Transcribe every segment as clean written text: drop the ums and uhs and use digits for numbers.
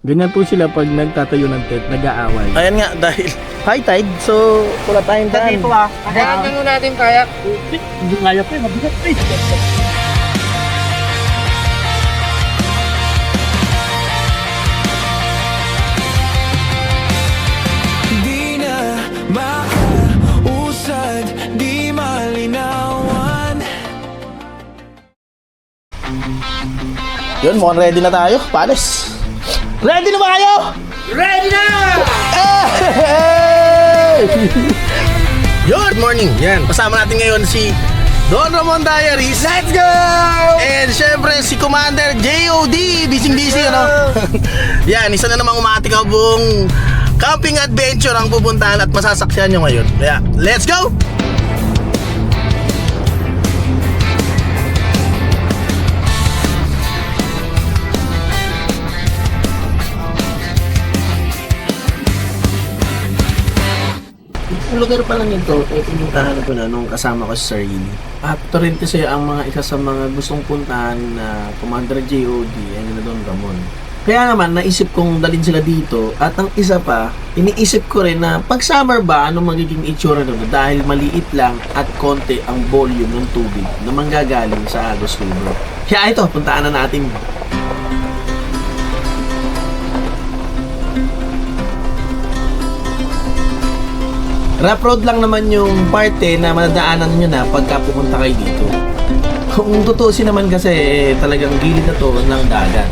Ganyan po sila pag nagtatayo ng tent, nag-aaway. Ayan nga, dahil high tide, so wala tayong daan. Dito Kaya nyo natin kayak. Hindi kaya pa, mabigat pa. Di na makausad, di malinawan. Yun, mukhang ready na tayo, pares. Ready na ba kayo? Ready na! Hey! Good morning! Yan, kasama natin ngayon si Don Ramon Diaries. Let's go! And syempre si Commander J.O.D. Busy, ano? Yan, isa na namang umatikabong camping adventure ang pupuntahan at masasaksihan nyo ngayon. Kaya, let's go! Yung lugar pa lang ito, pinuntahan ko na nung kasama ko si Sir Ili. At ito rin kasi ang mga isa sa mga gustong puntahan na Commander J.O.D. and na Don Ramon. Kaya naman, naisip kong dalhin sila dito. At ang isa pa, iniisip ko rin na pag summer ba, ano magiging itsura nito? Dahil maliit lang at konti ang volume ng tubig na manggagaling sa Agos River. Kaya ito, puntaan na natin. Rough road lang naman yung parte na madadaanan nyo na pagka pupunta kayo dito. Kung tutusin naman kasi, talagang gilid na to ng dagat.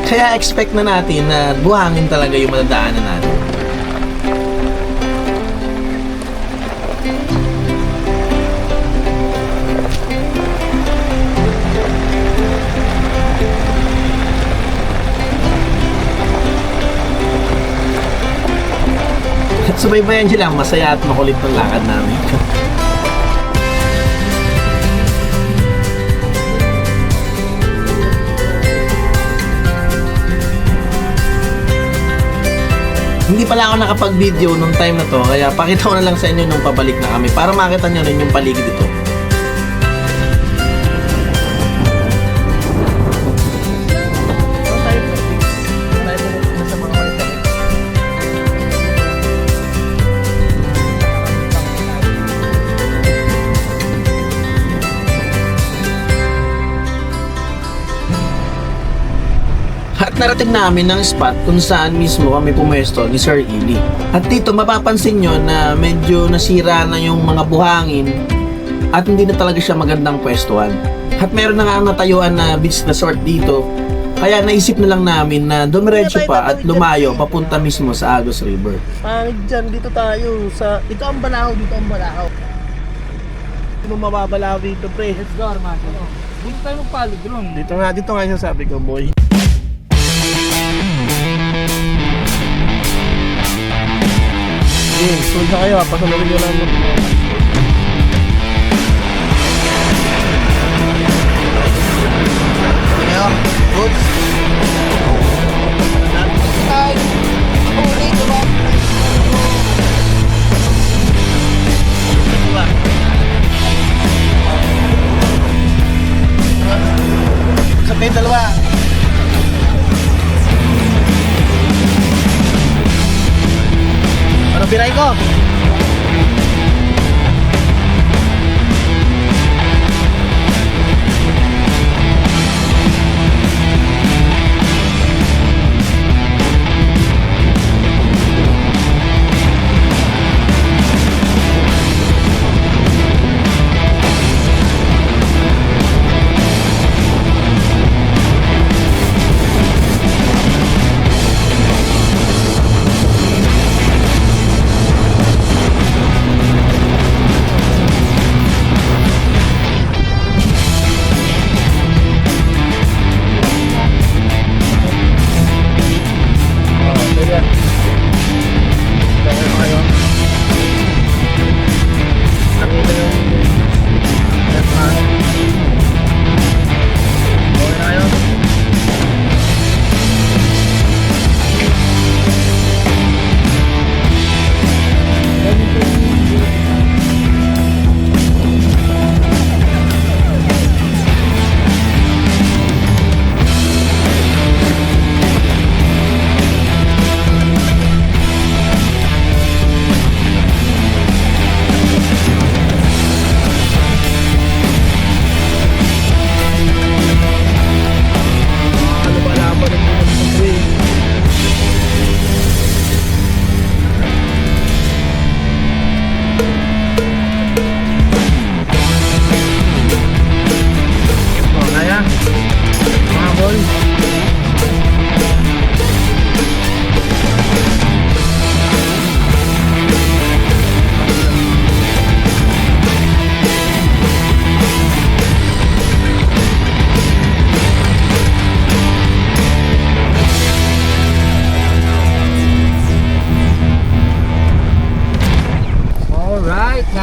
Kaya expect na natin na buhangin talaga yung madadaanan natin. Subaybayan nyo lang, masaya at makulit ng lakad namin. Hindi pala ako nakapag-video nung time na to, kaya pakita ko na lang sa inyo nung pabalik na kami para makita nyo rin yung paligid ito. At narating namin ng spot kung saan mismo kami pumwesto ni Sir Ili. At dito mapapansin nyo na medyo nasira na yung mga buhangin at hindi na talaga siya magandang pwestuhan. At meron na nga natayuan na beach resort dito. Kaya naisip na lang namin na dumiretso pa at lumayo papunta mismo sa Agos River. Pangit dyan, dito tayo sa... Ito ang Balahaw, dito ang Balahaw. Hindi mo mababalaw dito, pre. Let's go, Armando. Dito tayo magpalo, drone. Dito nga yung sabi ko, boy. Sunod na kayo, pasunodin nyo lang. Ngayon, goods. Sa kayo dalawa. Ano biray ko?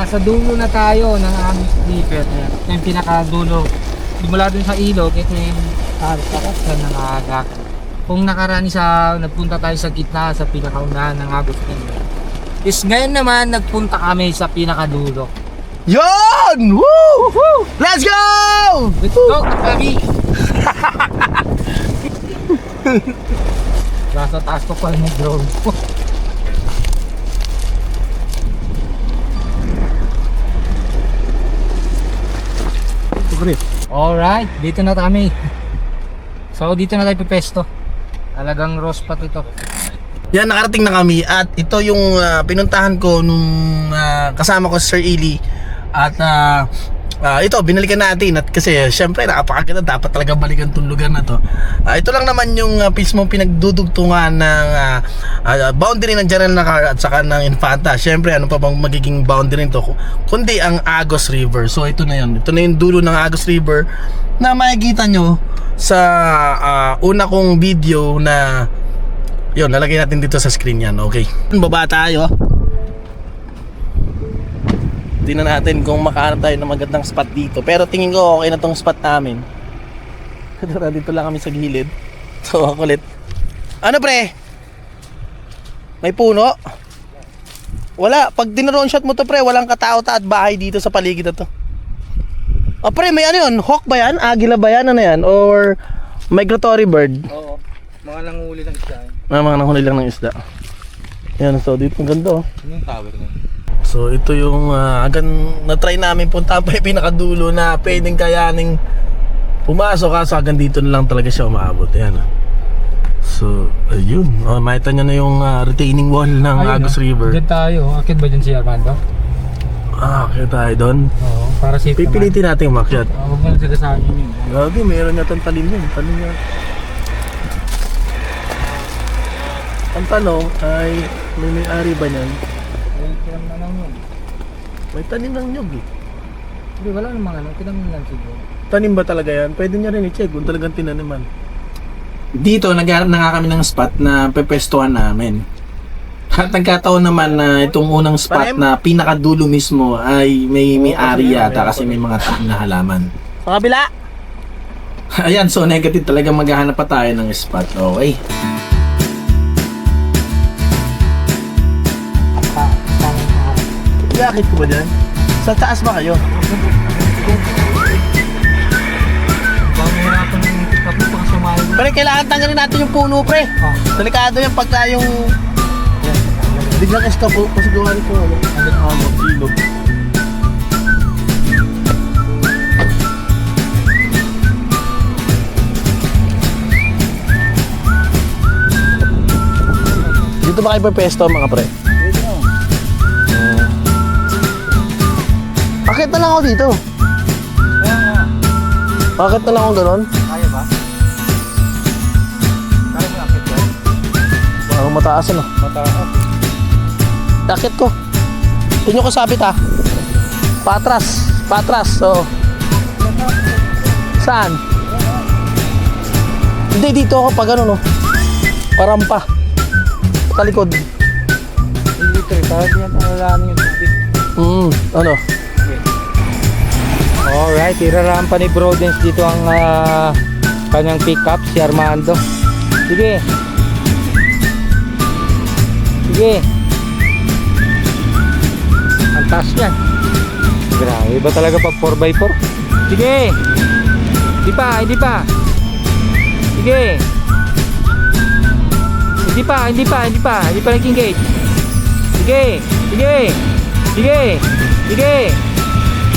nasa dulo na tayo ng aming sniper. Ayan, ito yung pinakadulo. Mula dun sa ilog, ito yung kakastan ng agak. Kung nakarani nagpunta tayo sa gitna, sa pinakaunahan ng Agustin. Is ngayon naman, nagpunta kami sa pinakadulo. Yon! Woo! Let's go! Let's go, Kami! Nasa taas ko pa yung drone ko. Alright, dito na kami. So dito na tayo pipesto. Talagang rose pat ito. Yan, nakarating na kami at ito yung pinuntahan ko nung kasama ko si Sir Eli. At ito, binalikan natin at kasi syempre nakapakaganda, dapat talaga balikan itong lugar na to. Ito lang naman yung mismo pinagdudugtungan ng boundary ng General Nakar at saka ng Infanta. Syempre ano pa bang magiging boundary nito kundi ang Agos River. So ito na yun, ito na yung dulo ng Agos River na makikita nyo sa una kong video na yun, lalagay natin dito sa screen yan. Okay, baba tayo. Tingnan natin kung makahanap tayo ng magandang spot dito. Pero tingin ko okay na tong spot namin. Dito lang kami sa gilid. So kulit. Ano pre? May puno? Wala. Pag dinrone shot mo to pre, walang katao-ta at bahay dito sa paligid na to. Oh pre, may ano yun? Hawk ba yan? Agila ba yan? Ano yan? Or migratory bird? Oo, mga nanguli ng isda. Mga nanghuli lang ng isda. Yan, so dito ang ganda oh. Ano yung tower na? So ito yung na-try namin punta pa yung pinakadulo na pwedeng kayaning pumasok kaso hanggang dito na lang talaga siya umaabot. Ayan. So ayun, makita nyo na yung retaining wall ng Agos River. Diyan tayo, akit ba dyan si Armando? Kaya tayo doon. Oo, para safe naman. Pipilitin natin umakyat. Huwag mo lang sila sa akin yun. Grabe, meron yatang talim yun. Talim yan. Ang tanong ay may-ari ba niyan? Kinam na lang yun. May tanim ng nyug eh. Hindi, wala namang ano, kinam na lang siguro. Tanim ba talaga yan? Pwede niya rin i-check kung talagang tinaniman. Dito, naghanap na nga kami ng spot na pepestuhan namin. At nagkataon naman na itong unang spot na pinakadulo mismo ay may ari yata kasi may mga tanim na halaman. Sa kabila! Ayan, so negative talaga maghahanap pa tayo ng spot. Okay. Iakit ko ba dyan? Sa taas ba kayo? Baka mahirapan ng kapit pang sumali. Pero kailangan tanggalin natin yung puno pre. Delikado yan pagka yung biglang stop po kasi gawa nito ilog. Dito ba kayo pesto mga pre? Akit na lang ako dito. Akit na lang ako ganon. Kaya ba? Kaya mo akit yan? Parang mataas ano. Mataas. Akit ko. Tingnan ko sabit ha. Patras. Patras. So. Saan? Hindi, dito ako pag ano no. Parampa. Talikod. Hindi ko rin, parang yan talalaan yung tubig. Ano? Alright, irarampa ni Brodens dito ang kanyang pickup, si Armando. Sige. Sige. Ang taas yan. Grabe ba talaga pag 4x4? Sige. Hindi pa, hindi pa. Sige. Hindi pa, hindi pa, hindi pa. Hindi pa nag-engage. Sige. Sige. Sige. Sige.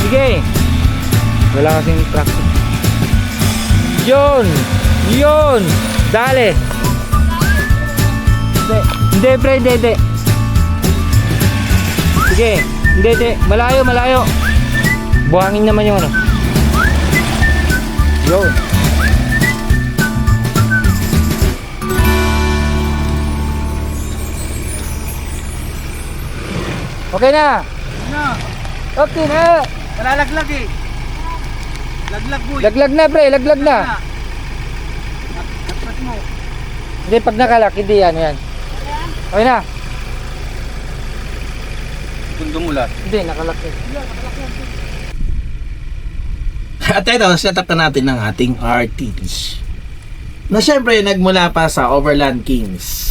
Sige. Wala kasing traction. Yun! Yun! Dale! Hindi, hindi pre, hindi, hindi. Sige, hindi, hindi. Malayo, malayo. Buhangin naman yung ano. Yun. Okay na! Okay na! Nalalaglag eh. Laglag boy. Laglag na pre, laglag na. Atpat mo. Hindi, pag nakalak, hindi yan, yan. Okay na. Dumulat. Hindi, nakalaki. At ito, set up na natin ng ating RTs. Na syempre, nagmula pa sa Overland Kings.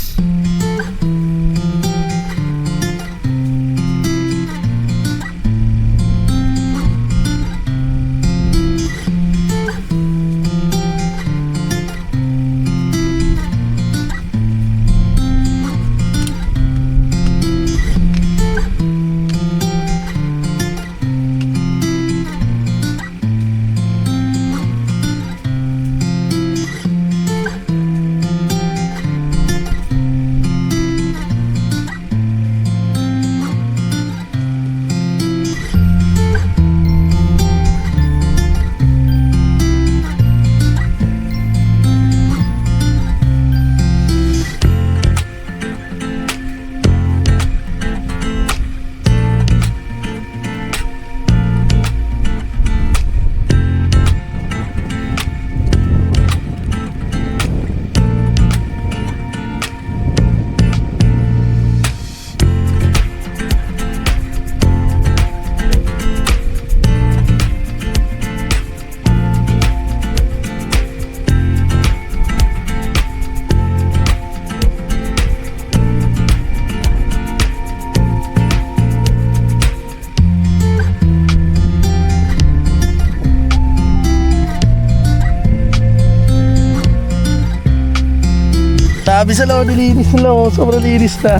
Sabi sa loob, nilinis na lang. Sobrang linis na.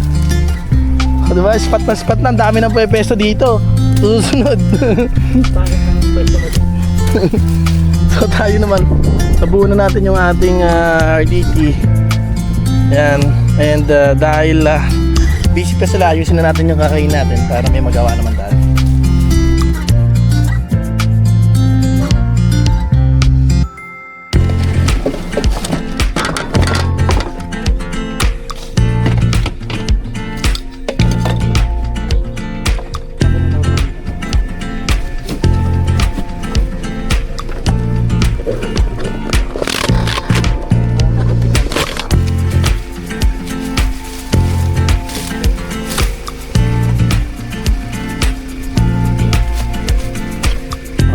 O, diba? Spot na. Ang dami ng pwesto dito. Susunod. So tayo naman. Sabunan na natin yung ating RDT. Yan. And dahil busy pa sila, ayusin na natin yung kakain natin para may magawa naman tayo.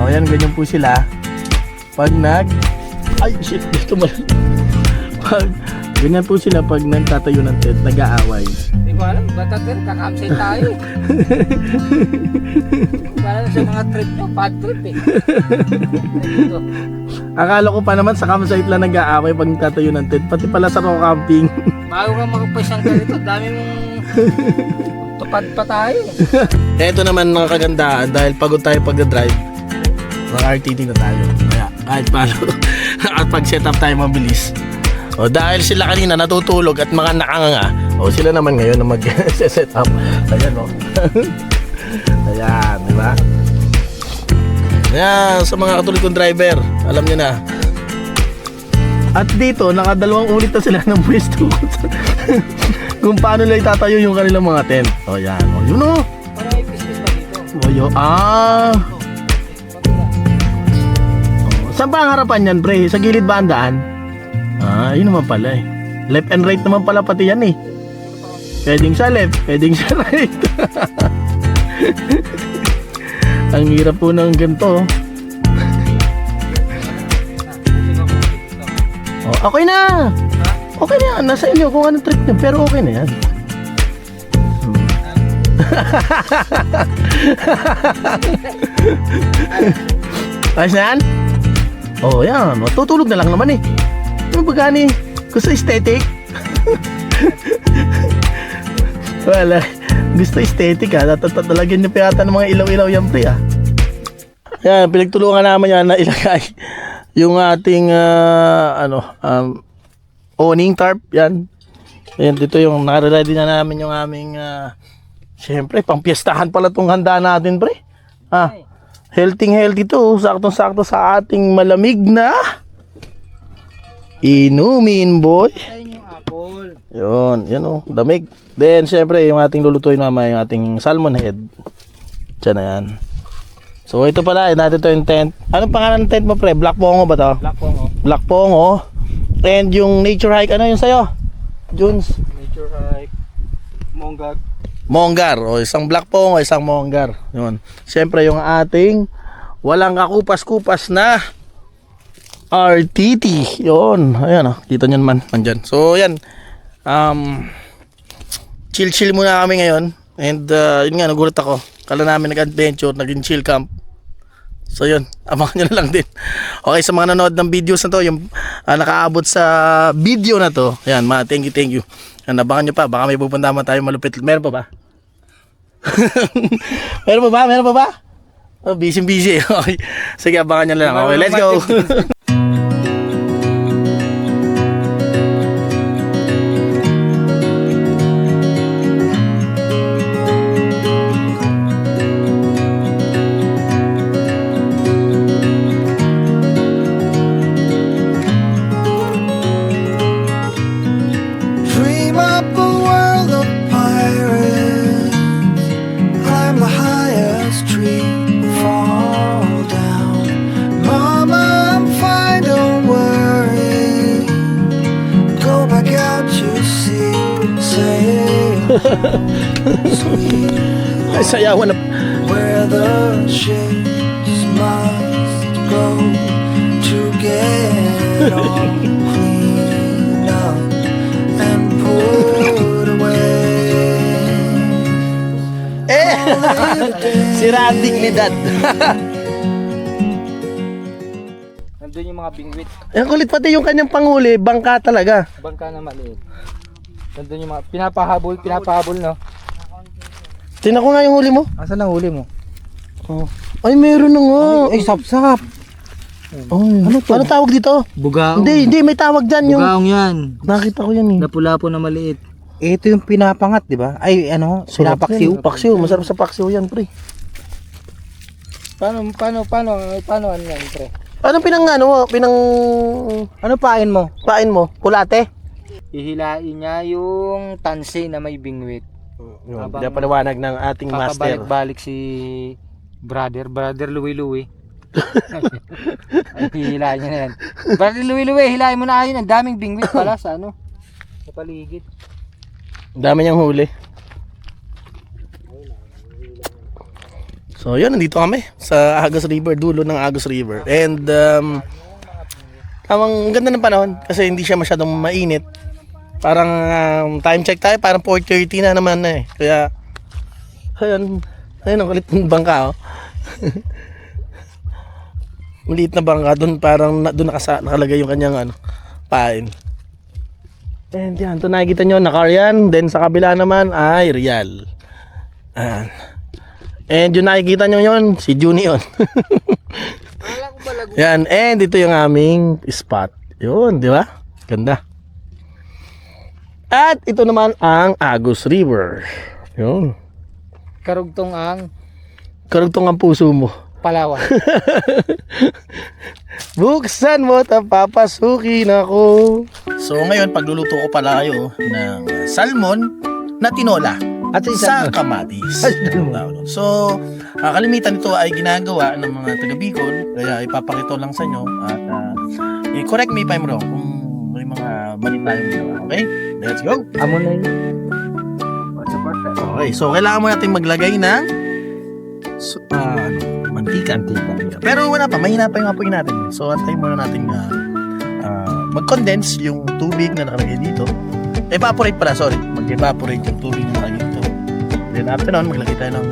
Ayan, ganyan po sila. Pag ay shit, gusto mo. Ganyan po sila pag nagtatayo ng tent, nag-aaway. Hindi ko alam, bata tayo, kaka-upside tayo. Para sa mga trip nyo, bad trip eh. Akala ko pa naman sa campsite lang nag-aaway pag nagtatayo ng tent. Pati pala sa rock camping. Bago ka makapasyang ganito, dami mong tupad pa tayo. Ito naman mga kagandahan dahil pagod tayo pagdadrive. Mag-RTT na tayo. Kaya kahit paano at pag set up tayo mabilis. O dahil sila kanina natutulog at mga nakanganga, o sila naman ngayon na mag-set up. Ayan o. Ayan, di ba? Ayan, sa mga katulad kong driver, alam nyo na. At dito, nakadalawang ulit na sila ng pwesto kung paano nila itatayo yung kanilang mga tent. O yan, o yun o. Parang may business pa dito. O yun, saan ba ang harapan yan, pre? Sa gilid ba ang daan? Yun naman pala eh. Left and right naman pala pati yan eh. Pwedeng sa left, pwedeng sa right. Ang hirap po ng ganito. Okay na! Okay na yan. Nasa inyo kung anong trick nyo. Pero okay na yan. Ayos na yan? Oh, yan. Tutulog na lang naman eh. Ano ba gani? Gusto aesthetic? Wala. Gusto aesthetic ha. Tatalagyan nyo pa yata ng mga ilaw-ilaw yan pre ha. Yan, pinagtulungan naman yan na ilagay yung ating awning tarp. Yan. Yan, dito yung nakaready na namin yung aming siyempre, pang piyestahan pala itong handa natin pre. Healthy to, saktong-sakto sa ating malamig na inumin boy. Ayun yung apple. Yun o, damig. Then syempre yung ating lulutuin mamaya, yung ating salmon head. Diyan na yan. So ito pala, natin to yung tent. Anong pangalan ng tent mo pre? Black Pongo ba to? Black Pongo. Black Pongo. And yung nature hike, ano yun sa'yo? Junes? Nature hike. Monggag. monggar o isang black pong o isang monggar. Yun. Siyempre yung ating walang kakupas-kupas na RTT. Yun. Ayan o. Kita nyo naman. Andyan. So yan. Chill muna kami ngayon. And yun nga, nagulat ako. Kala namin nag-adventure, naging chill camp. So yun, abangan nyo na lang din. Okay, sa mga nanood ng videos na to, yung nakaabot sa video na to, yan, thank you. Yan, abangan nyo pa, baka may pupunta man tayo malupit. Meron pa ba? Meron pa ba? Oh, busy. Okay. Sige, abangan nyo lang. Okay, let's go. Dream up a world of pirates, climb the highest tree, fall down. Mama, I'm fine, don't worry. Go back out to sea, sail sweet, Ay, sayawan na. where the ships must go to get all cleaned up and put away. Si Randy Nidad. Nandun yung mga bingwit. Ang kulit pati yung kanyang panghuli, bangka talaga. Bangka na maliit. Nandun yung mga pinapahabol no? Tingnan ko nga yung huli mo. Asan ang huli mo? Oh. Ay, meron na nga. Ay, sap-sap. Oh, ano tawag dito? Bugaong. Hindi, may tawag dyan yung... Bugaong yan. Nakita ko yan eh. Napula-po na maliit. Ito yung pinapangat, di ba? Ay, ano, pinapaksiw. Paksiw, masarap sa paksiw yan, pre. Paano ano yan, pre? Anong Ano pain mo? pain mo? Kulate? Ihilain niya yung tansi na may bingwit. Yun, Habang- hindi paliwanag ng ating master. Papabalik-balik si brother Louie. Ay, hihilain niya na yan. Brother Louie, hilain mo na ayun. Ang daming bingwit pala sa ano. Sa paligid. Dami niyang huli. So yun, nandito kami sa Agos River, dulo ng Agos River. And ang ganda ng panahon kasi hindi siya masyadong mainit. Parang time check tayo, parang 4:30 na naman na eh. Kaya ayun ang kulit ng bangka oh. Maliit na bangka doon, parang doon nakalagay yung kanyang pain. And yan, ito nakikita nyo, na car yan. Then sa kabila naman ay real. And yung nakikita nyo yun, si Juni yun. Yan, and ito yung aming spot. Yun, di ba? Ganda. At ito naman ang Agos River. Yun. Karugtong ang Karugtong ang puso mo. Palawan. Buksan mo at papasukin ako. So ngayon pagluluto ko pala kayo ng salmon na tinola At sa kamatis. So kalimitan ito ay ginagawa ng mga taga Bicol, kaya ipapakita lang sa inyo at i-correct me if I'm wrong kung may mga mali tayong ginawa. Okay? Let's go! Amo na yun. Okay, so kailangan mo natin maglagay ng mantika. Pero wala pa, mahina pa yung apoy natin. So antayin muna natin mag-condense yung tubig na nakalagay dito. Evaporate pala, sorry. Mag-evaporate yung tubig na nakalagay dito. Then after nun, maglagay tayo ng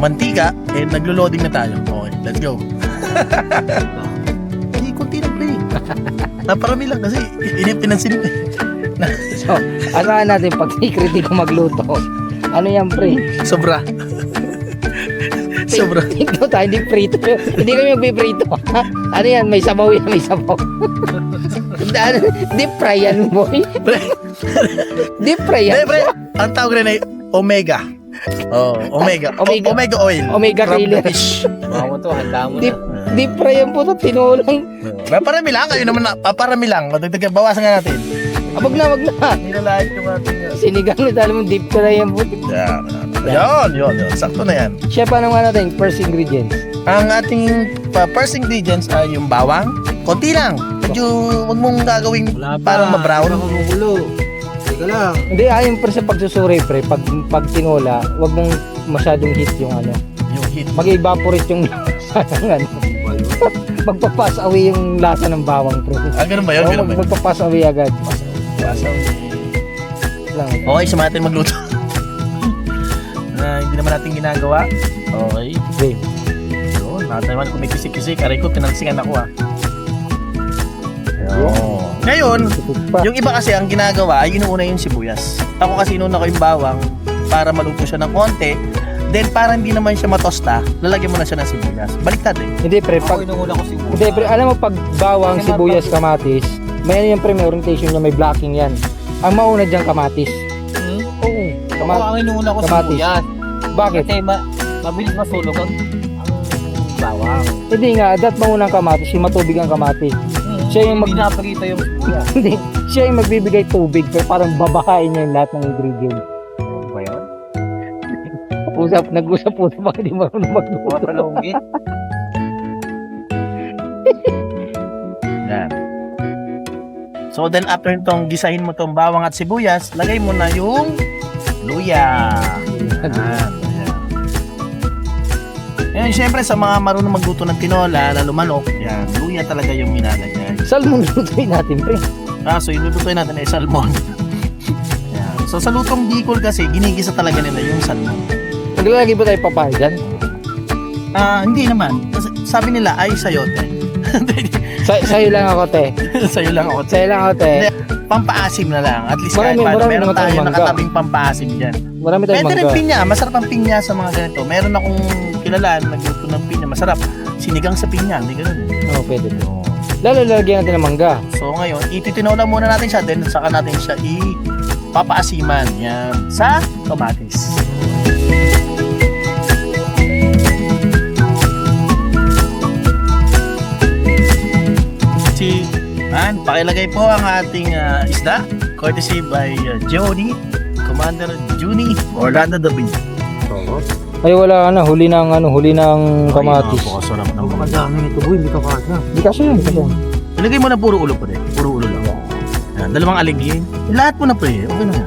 mantika and naglo-loading na tayo. Okay, let's go. Hindi, kunti lang pre. Naparami lang kasi pinansin ko eh. So, asahan natin pag kritiko magluto. Ano yan, pre? Sobra. Sobra. Ito tayo, hindi prito. Hindi kami magpiprito. Ano yan? May sabaw yan, may sabaw. Deep fry yan, boy. Deep fry yan. Pre, ang tawag rin ay omega. Oh, omega. Omega. Omega oil. Omega From killer. fish. Mama to, handa mo Deep, deep fry yan po ito, tinulang. Paparami lang. Ayun naman na. Paparami lang. Madagdagan. Bawasan nga natin. Wag na. Nilalait yung ating... Sinigang na tala mo, deep fry yan po. Yun. Sakto na yan. Chef, ano nga natin? First ingredients. Ang ating first ingredients ay yung bawang. Konti lang. Medyo wag mong gagawing parang ma-brown. Teka lang. Hindi, ayon pre sa pagsusuri pre, pag tinola, wag mong masyadong heat yung ano. Yung heat. Mag-evaporate yung lasa ng ano. Magpapass away yung lasa ng bawang pre. Ganun ba yun? Oo, Ganun ba yun? magpapass away agad. Lang. Okay, sa natin magluto. Na hindi naman natin ginagawa. Okay. Okay. Yun, natin naman kung may kisik-kisik. Aray ko, pinalsikan ako Yun. Ngayon, yung iba kasi ang ginagawa ay inuuna yung sibuyas. Ako kasi inuuna ko yung bawang para maluto siya ng konti. Then para hindi naman siya matosta, lalagyan mo na siya ng sibuyas. Baliktad eh. Hindi pre, pag Hindi pre, alam mo pag bawang, sibuyas, kamatis, may ano yan pre, may orientation niya, may blocking yan. Ang mauna diyan kamatis. Oo. Ang inuuna ko Kamatis. sibuyas. Bakit? Kasi mabilis masulog ang bawang. Hindi nga, dat maunang kamatis, yung matubig ang kamatis. Siya yung Pinapakita yung sibuyas. Hindi, siya yung magbibigay tubig, pero parang babahain niya yung lahat ng ingredients. Ano ba yun? Nag-usap-usap baka hindi marunong magluto. Matalongit. Yan. So then after nitong gisahin mo tong bawang at sibuyas, lagay mo na yung luya. Yan. Ayan, syempre sa mga marunong magluto ng tinola, lalo manok, yan, luya talaga yung nilalagay. Salmon lutuin natin, pre. So yung lutuin natin ay salmon. Yan. So sa lutong Bicol kasi, ginigisa talaga nila yung salmon. Naglalagay ba tayo papaya dyan? Hindi naman. Kasi sabi nila ay sayote. Sa'yo lang ako, te. Sa'yo lang ako. Sa'yo lang ako, te. Pampaasim na lang. At least Marami- kahit paano, marami meron naman tayong tayo mangga. nakatabing pampaasim dyan. Marami tayong Pwede rin mangga. pinya. Masarap ang pinya sa mga ganito. Meron akong kilalaan nagluto ng pinya. Masarap. Sinigang sa pinya. Hindi ganun. Oo, pwede to. Lalo lagyan natin ng mangga. So ngayon, ititinola muna natin siya. Then saka natin siya papaasiman. Yan. Sa kamatis. Pakilagay po ang ating isda. Courtesy by Jody, Commander Juni, Orlando David. Ay wala na, huli ng kamatis. Napakasarap ng mga. Madami nito boy, hindi ka kasya. Hindi kasi yun. Ilagay mo na puro ulo pa rin. Puro ulo lang. Yan, dalawang aligin. Lahat mo na pa eh. Okay na yan.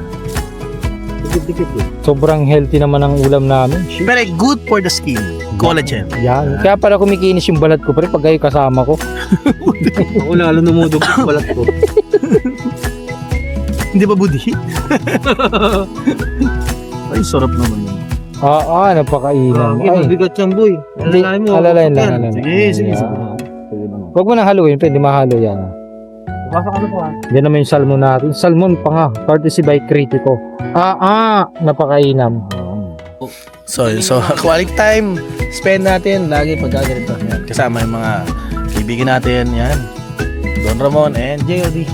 Dikit-dikit eh. Sobrang healthy naman ang ulam namin. Shit. Pero good for the skin. Collagen. Yan. Kaya pala kumikinis yung balat ko pre pag kayo kasama ko. Ako lalo numudog sa balat ko. Hindi ba budi? Ay, sarap naman yun. Napakainan. Ay, mabigat yan boy. Alalain mo. Alalain lang. Sige. Huwag mo nang haluin, pwede mahalo yan. Pasok ano po ah. Yan naman yung salmon natin. Salmon pa nga. Courtesy by Critico. Napakainam. So quality time spend natin lagi pag gaganito. Yan, kasama yung mga kaibigan natin. Yan. Don Ramon and JOD.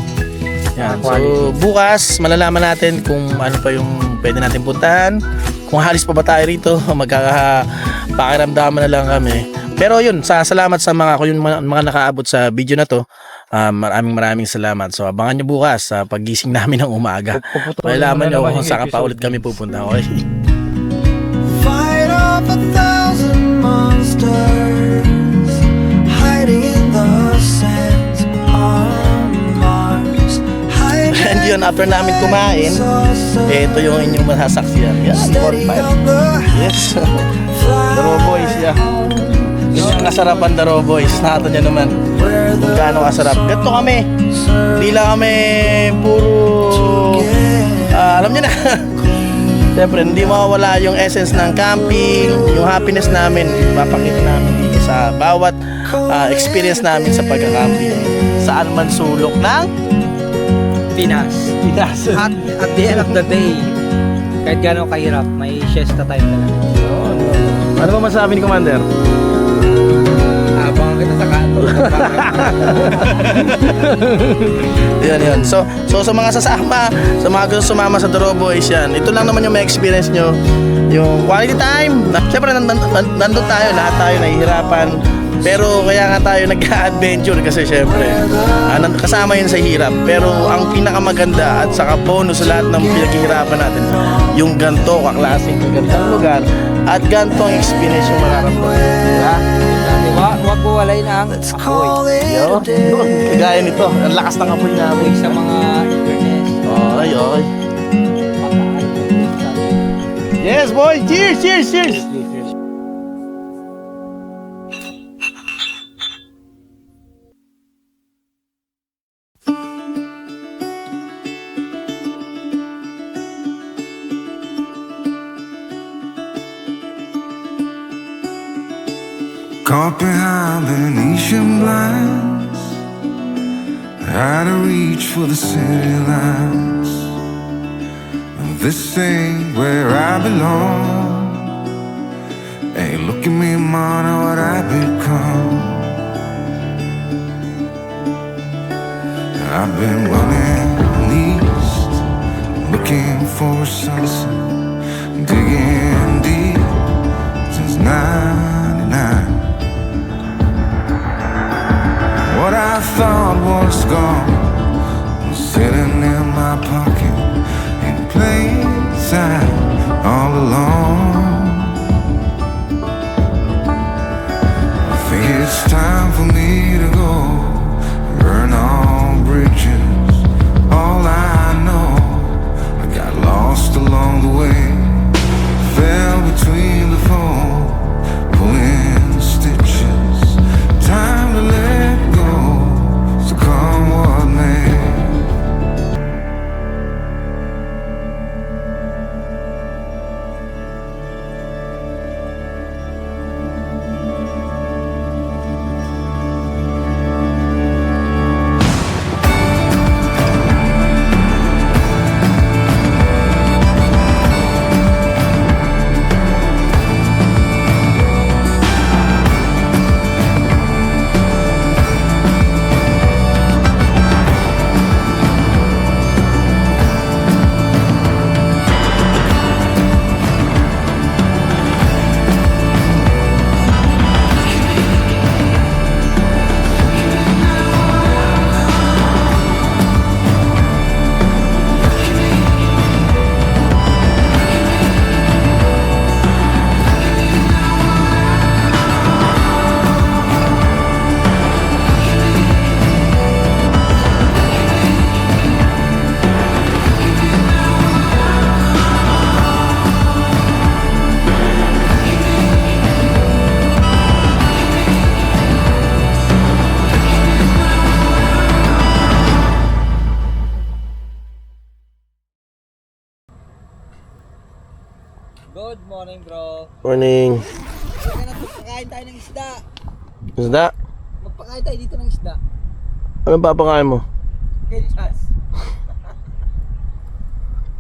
Yan. So bukas malalaman natin kung ano pa yung pwede natin puntahan. Kung halis pa ba tayo rito, magkakapakiramdaman na lang kami. Pero yun, salamat sa kung yung mga nakaabot sa video na to. Maraming salamat. So abangan nyo bukas sa paggising namin ng umaga. Malalaman nyo kung saan pa ulit kami pupunta. Okay? Fight off 1,000 monsters hiding in the sands on Mars. And yun, after namin kumain, ito yung inyong masasaksiyan. Yan, bonfire. Yes. Daro boys, yeah. Yun yung kasarapan Daro boys. Nakita nyo naman kung gaano kasarap. Ganito kami. Di lang kami puro... alam nyo na. Siyempre, hindi mawawala yung essence ng camping, yung happiness namin. Mapakita namin dito sa bawat experience namin sa pagka-camping. Saan man sulok ng Pinas. At the end of the day, kahit gano'ng kahirap, may siesta time talaga. Ano ba masabi ni Commander? Habang kita sa kanto. Yan. So sa mga sasama, sa mga gusto sumama sa Daro Boys yan, ito lang naman yung may experience nyo. Yung quality time. Siyempre, nandun tayo, lahat tayo nahihirapan. Pero kaya nga tayo nag-adventure kasi syempre, kasama yun sa hirap. Pero ang pinakamaganda at saka bonus sa lahat ng pinaghihirapan natin, yung ganito kaklaseng gandang lugar at ganitong experience yung mararamdaman. Diba? Diba? Huwag ko walay ng apoy. Kagaya nito, ang lakas ng apoy namin. Sa mga internet. Okay. Cheers, boy! Cheers, cheers, cheers! Caught behind Venetian blinds, out of reach for the city lights. This ain't where I belong. Hey, look at me, man, what I become. I've been running east, looking for a sunset, digging deep since '99. What I thought was gone was sitting in my pocket in plain sight all along. I think it's time for me to go, burn all bridges. All I know, I got lost along the way, fell between the foam, pulling stitches. Time to let go, so come what may. Good morning, bro. Morning. Magpakain tayo ng isda. Isda? Magpakain tayo dito ng isda. Anong papakain mo? Ketchas.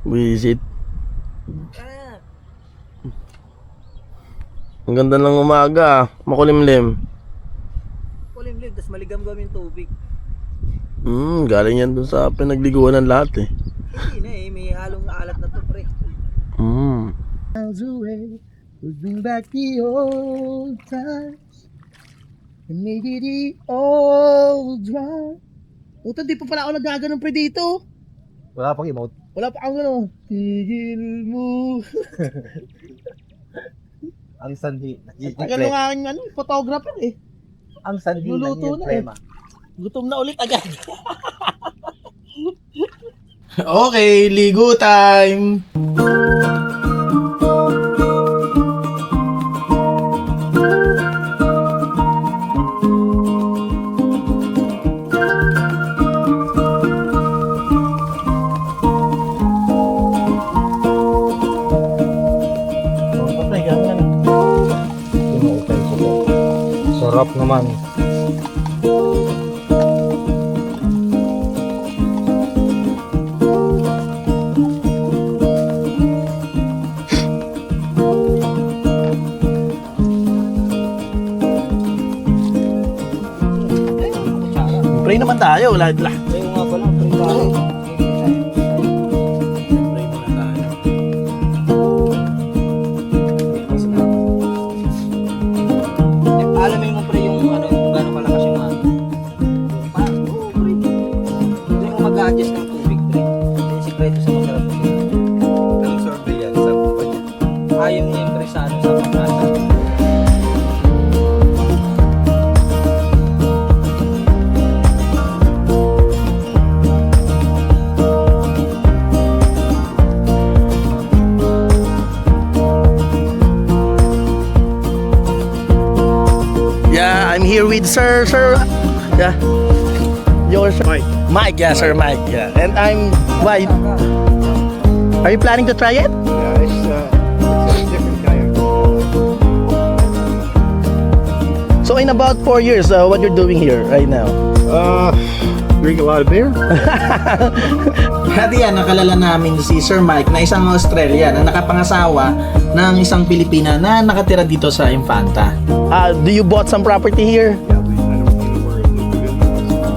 Visit. Tara. Ang ganda ng umaga, makulimlim. Kulimlim, tas maligam-gam yung tubig. Galing yan dun sa pinagliguan ng lahat eh. Hindi na eh, may halong alat na to, pre. Miles away, we'll bring back the old times and maybe the old drive. Puta, di pa pala ako nagaganon pre dito. Wala pang emote. Wala pa akong ano. Tigil mo. Ang sanhi. Tagal nung aking ano, photographer eh. Ang sanhi Luluto ng na eh. problema. Gutom na ulit agad. Okay, ligo time. Sarap naman. Pray naman tayo, wala. Ayaw nga pala, pre tayo. Pray muna tayo. Alamin mo, pre, yung ano, kung gano'ng kalakas yung ano. Oo, pre. Hindi mo mag-adjust ng tubig, pre. Yung sikreto sa masarap na yun. Ang surveillance sa buwan. Ayaw niya yung pre sa ano, sa pangasa. with yeah. Your Mike. Mike, yeah, Sir Mike, yeah. And I'm White. Are you planning to try it? Yeah, it's a different kayak. So in about 4 years, what you're doing here right now? Drink a lot of beer. At yan, nakalala namin si Sir Mike na isang Australian na nakapangasawa ng isang Pilipina na nakatira dito sa Infanta. Do you bought some property here?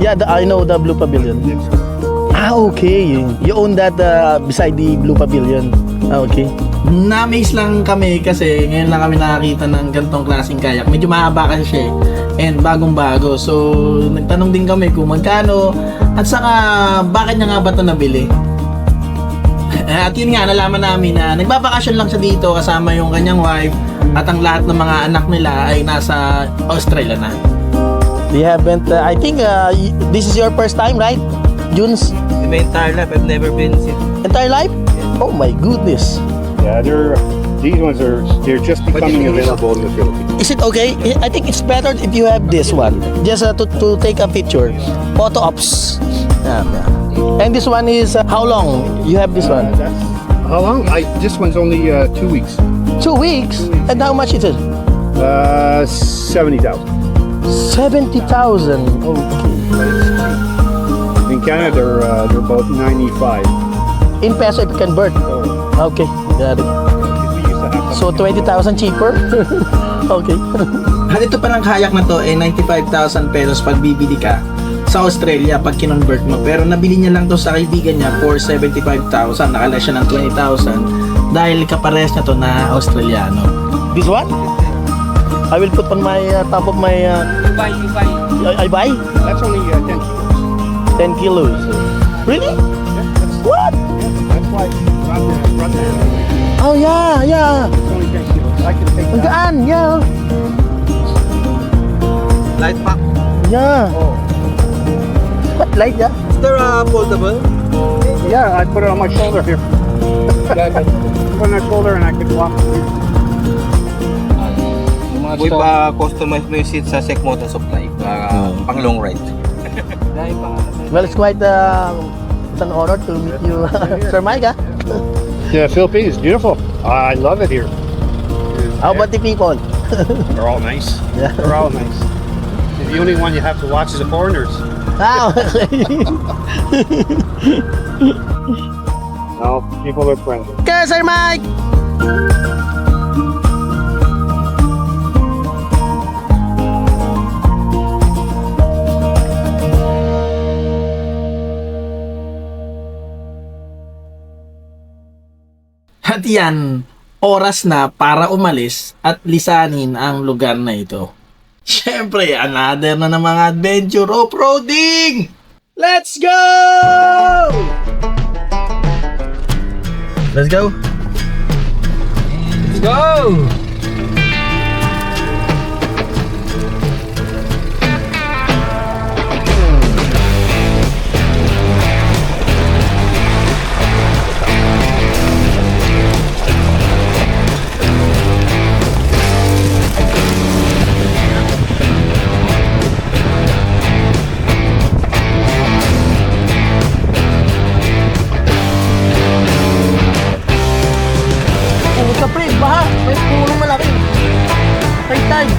Yeah, I don't know where the pavilion is. Yeah, I know the Blue Pavilion. Okay. You own that beside the Blue Pavilion. Okay. Na-amaze lang kami kasi ngayon lang kami nakakita ng ganitong klaseng kayak. Medyo mahaba kasi siya and bagong-bago. So, nagtanong din kami kung magkano at saka bakit niya nga ba ito nabili. At yun nga, nalaman namin na nagbabakasyon lang siya dito kasama yung kanyang wife at ang lahat ng mga anak nila ay nasa Australia na. You haven't, I think this is your first time, right? June's In my entire life, I've never been entire life? Oh my goodness. Yeah, these ones they're just becoming available in the Philippines. Is it okay? I think it's better if you have this one. Just to take a picture. Photo ops. Yeah. And this one is, how long you have this one? That's how long? This one's only 2 weeks. 2 weeks? And how much is it? 70,000. 70,000. Okay. In Canada, they're about 95. In peso if you convert. Okay, got it. We used to have So 20,000 cheaper? Okay. At ito pa ng kayak na to ay 95,000 pesos pag bibili ka sa Australia pag kinonvert mo. Pero nabili niya lang to sa kaibigan niya for 75,000. Nakala siya ng 20,000 dahil kaparehas niya to na Australiano. This one? I will put on my top of my... Buy. I buy? That's only 10 kilos. 10 kilos. Really? What? That's why front end. Oh yeah. It's only 10 kilos. I can take Ang that. gaan, yeah. light pack. Yeah. What light, yeah? Is there a foldable? Yeah, I put it on my shoulder here. Put it on my shoulder and I could walk. With customize mo yung seat sa Sek Motor Supply para pang long ride. Well, it's quite it's an honor to meet you, Sir Mike. Yeah, Philippines, beautiful. I love it here. How about the people? They're all nice. Yeah. They're all nice. The only one you have to watch is the foreigners. Ah, No, people are friendly. okay, Sir Mike. At yan, oras na para umalis at lisanin ang lugar na ito. Siyempre, another na ng mga adventure off-roading! Let's go! Let's go. Let's go! Puta pre, baha. May pulong malaki. High tide.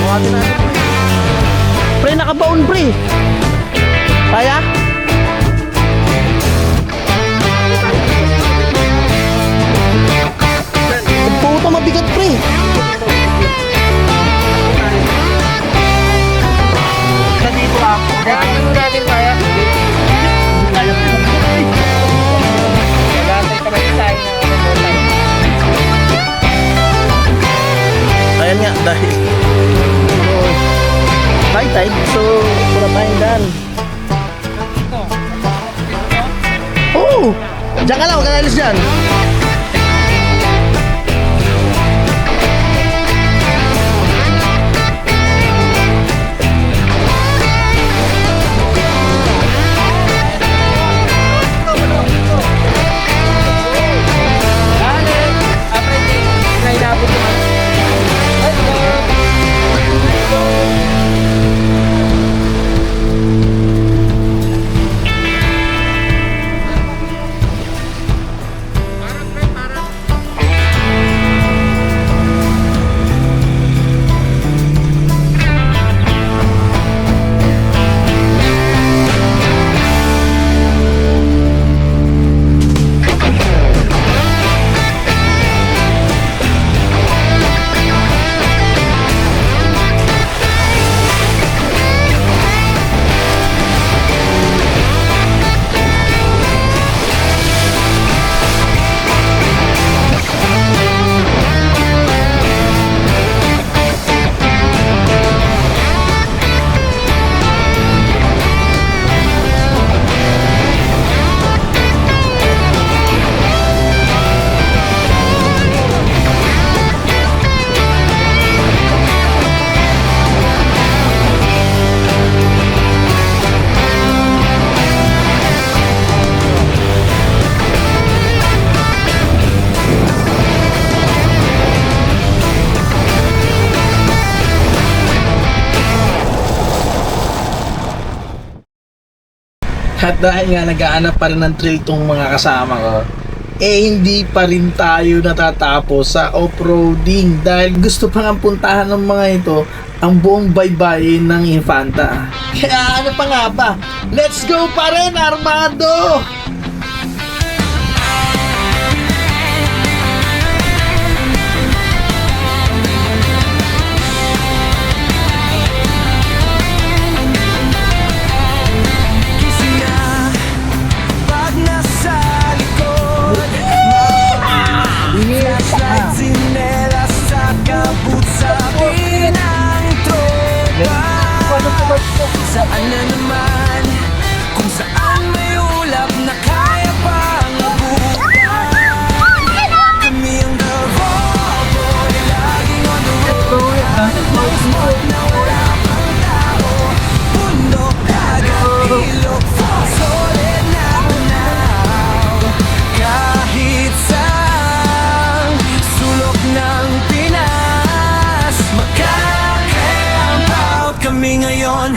Buhatin natin pre. Pre, nakabaon pre. Kaya? Puta mabigat pre. Nandito ako. Ano natin kaya? Nagantay pa rin tayo ng Ayan nga, dahil high tide, so wala tayong daan. Oh! Diyan ka lang, huwag ka nalis dyan. Dali! Apre, nainabot At dahil nga nag-aanap pa rin ng thrill tong mga kasama ko, hindi pa rin tayo natatapos sa off-roading dahil gusto pa nga puntahan ng mga ito ang buong baybayin ng Infanta. Kaya ano pa nga ba? Let's go pa rin, Armando! Pag nasa likod, flashlight, sinelas sa kaput, sabi ng tropa. Saan na naman, kung saan may ulap na kaya pang abutan. Kami ang the raw boy, laging on the road. Spot na wala pang tao, bundok, dagat, ilog, falls, solid na tunaw. Kahit saan sulok ng Pinas, magka-camp out kami ngayon.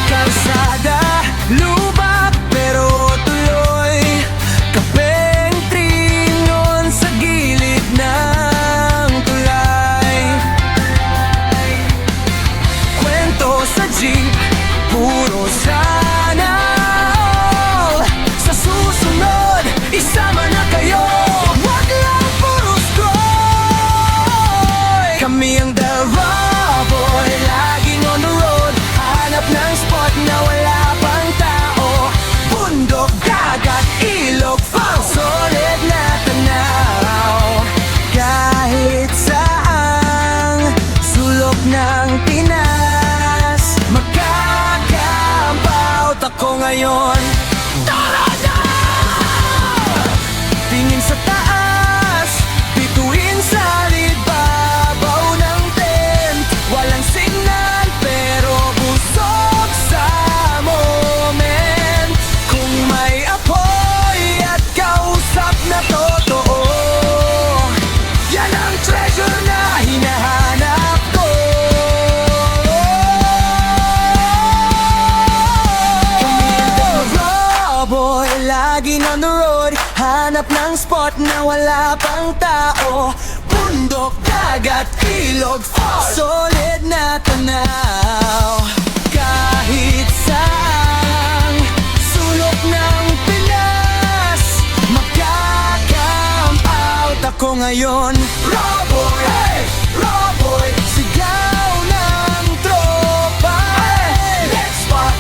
Kalsada, lubak, pero tuloy. Kapeng trinon sa gilid ng tulay. Kwento sa jeep, puro sana all. Sa susunod, isama na kayo. Wag lang puro scroll. Kami ang the raw boy, laging on the road. Hanap ng spot na wala pang tao. Bundok, dagat, ilog, falls, solid na tanaw. Kahit saang sulok ng Pinas, magka-camp out ako ngayon. Tara na! Tingin sa taas, bituin sa libabaw ng tent. Walang signal pero busog sa moment. Kung may apoy at kausap na totoo, yan ang treasure na hinahanap ko. Kami ang the raw boy, laging on the road. Hanap ng spot na wala pang tao. Bundok, dagat, ilog, falls, solid na tanaw. Kahit saan sulok ng Pinas, magka-camp out ako ngayon. Raw boy, hey! Raw boy, sigaw ng tropa. Hey! Next spot,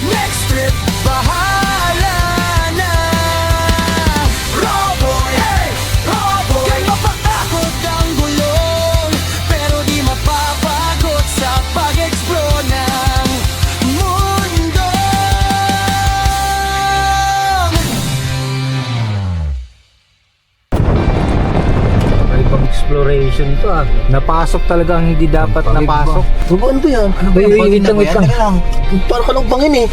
next trip, bahala na. Raw boy, hey! Raw boy, kay mapatakot ang gulong, pero di mapapagod sa pag-explore ng mundo. Ibang exploration to ah. Napasok talaga ang hindi dapat napasok. Ano ba yan? Wait lang. Parang ka lang bangin eh.